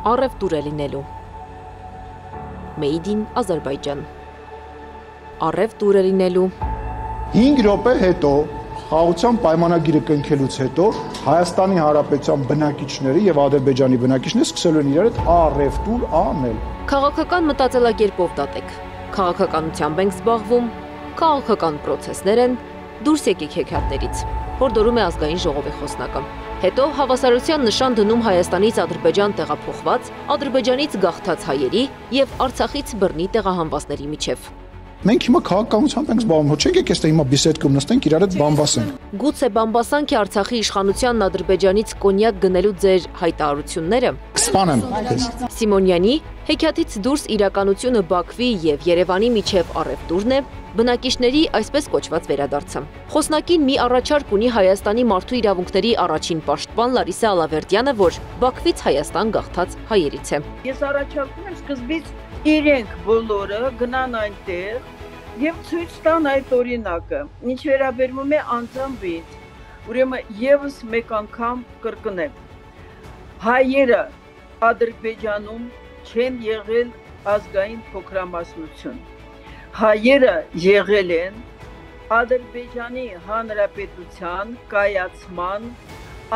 առևտուր է լինելու։ Made in Azerbaijan։ Առևտուր է լինելու։ 5 րոպե հետո խաղաղության պայմանագիրը կնքելուց հետո Հայաստանի Հանրապետության բնակիչները եւ Ադրբեջանի բնակիչները սկսելու են իրար հետ առևտուր անել։ Քաղաքական մտածելակերպով դատեք։ Քաղաքականությամբ ենք զբաղվում, քաղաքական պրոցեսներ են, դուրս եկեք հեքիաթներից, հորդորում է ազգային ժողովի խոսնակը։ Հետո հավասարության նշան դնում Հայաստանից Ադրբեջան տեղափոխված, Ադրբեջանից գաղթած հայերի եւ Արցախից բռնի տեղահանվածների միջև։ Մենք հիմա քաղաքականությամբ ենք զբաղվում, ոչ եկեք այստեղ հիմա բիսեդկում նստենք, իրար հետ բամբասենք։ Գուցե բամբասանք է Արցախի իշխանությանն Ադրբեջանից կոնյակ գնելու ձեր հայտարարությունները։ Կսպանեմ քեզ։ Սիմոնյանի հեքիաթից դուրս իրականությունը Բաքվի եւ Երևանի միջև առևտուրն է, բնակիչների այսպես կոչված վերադարձը։ Խոսնակին մի առաջարկ ունի Հայաստանի մարդու իրավունքների առաջին պաշտպան Լարիսա Ալավերդյանը, որ Բաքվից Հայաստան գաղթած հայերից է։ Ես առաջարկում եմ սկզբից իրենք բոլորը գնան այնտեղ եւ ցույց տան այդ օրինակը։ Ինչ վերաբերում է անձամբից, ուրեմն եւս մեկ անգամ կրկնեմ։ Հայերը Ադրբեջանում չեն եղել ազգային փոքրամասնություն։ Հայերը եղել են Ադրբեջանի Հանրապետության կայացման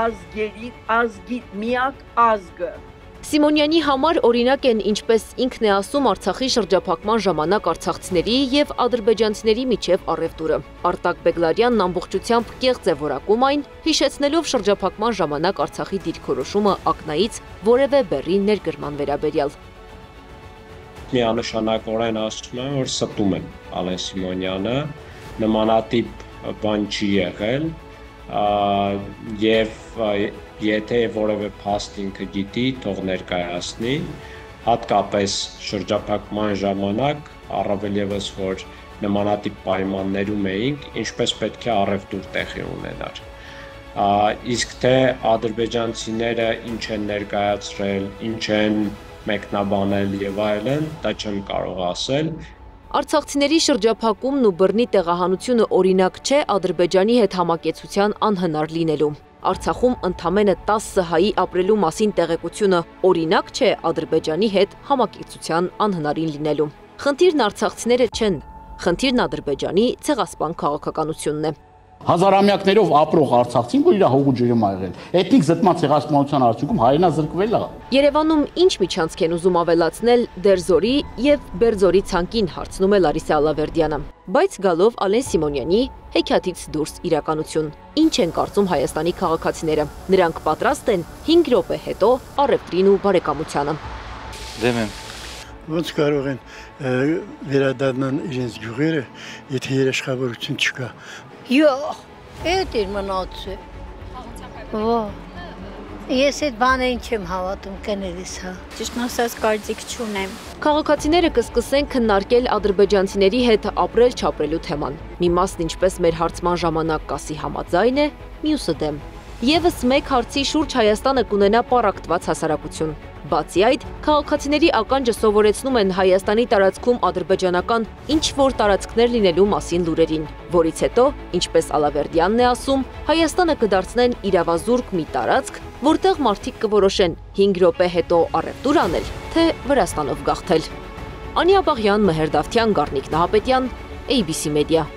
ազգի միակ ազգը։ Սիմոնյանի համար օրինակ են, ինչպես ինքն է ասում, Արցախի շրջափակման ժամանակ արցախցիների եւ ադրբեջանցիների միջև առևտուրը։ Արտակ Բեգլարյանն ամբողջությամբ կեղծ է որակում այն, հիշեցնելով շրջափակման ժամանակ Արցախի դիրքորոշումը ակնայից որևէ բեռի ներգրման վերաբերյալ։ Միանշանակորեն ասում եմ, որ ստում եմ Ալեն Սիմոնյանը, նմանատիպ բան չի եղել, եւ եթե որևէ փաստ ինքը գիտի, թող ներկայացնի, հատկապես շրջափակման ժամանակ, առավել եւս որ նմանատիպ պայմաններում էինք, ինչպես պետք է առևտուր տեղի ունենար։ Իսկ թե ադրբեջանցիները ինչ են ներկայացրել, ինչ են մեկնաբանել եւ այլն, դա չեմ կարող ասել։ Արցախցիների շրջափակումն ու բռնի տեղահանությունը օրինակ չէ Ադրբեջանի հետ համակեցության անհնար լինելու։ Արցախում ընդամենը 10 հայի ապրելու մասին տեղեկությունը օրինակ չէ Ադրբեջանի հետ համակեցության անհնարին լինելու։ Խնդիրն արցախցիները չեն, խնդիրն Ադրբեջանի ցեղասպան քաղաքականությունն է։ Հազարամյակներով ապրող արցախցին, որ իր հողու ջրում ա եղել, էթնիկ զտման ցեղասպանության արդյունքում հայրենազրկվել է։ Երևանում ինչ միջանցք են ուզում ավելացնել Դերձորի եւ Բերձորի ցանկին, հարցնում է Լարիսա Ալավերդյանը։ Բայց գալով Ալեն Սիմոնյանի հեքիաթից դուրս իրականություն։ Ինչ են կարծում Հայաստանի քաղաքացիները։ Նրանք պատրաստ են 5 րոպե հետո առևտրին ու բարեկամությանը։ Դեմ եմ։ Ոնց կարող են վերադառնան իրենց գյուղերը, եթե երաշխավորություն չկա։ Yox, այդ իր մնացը։ Ես այդ բաներին չեմ հավատում կներիս, հա։ Ճիշտն ասած կարծիք չունեմ։ Քաղաքացիները կսկսեն քննարկել ադրբեջանցիների հետ ապրել չապրելու թեման։ Մի մասն ինչպես մեր հարցման ժամանակ կասի համաձայն է, մյուսը դեմ։ Եվս մեկ հարցի շուրջ Հայաստանը կունենա պառակտված հասարակություն։ Բացի այդ, քաղաքացիների ականջը սովորեցնում են Հայաստանի տարածքում ադրբեջանական ինչ-որ տարածքներ լինելու մասին լուրերին, որից հետո, ինչպես Ալավերդյանն է ասում, Հայաստանը կդարձնեն իրավազուրկ մի տարածք, որտեղ մարդիկ կորոշեն 5 րոպե հետո առևտուր անել, թե Վրաստանով գաղթել։ Անի Աբաղյան, Մհեր Դավթյան, Գառնիկ Նահապետյան, ABC Media։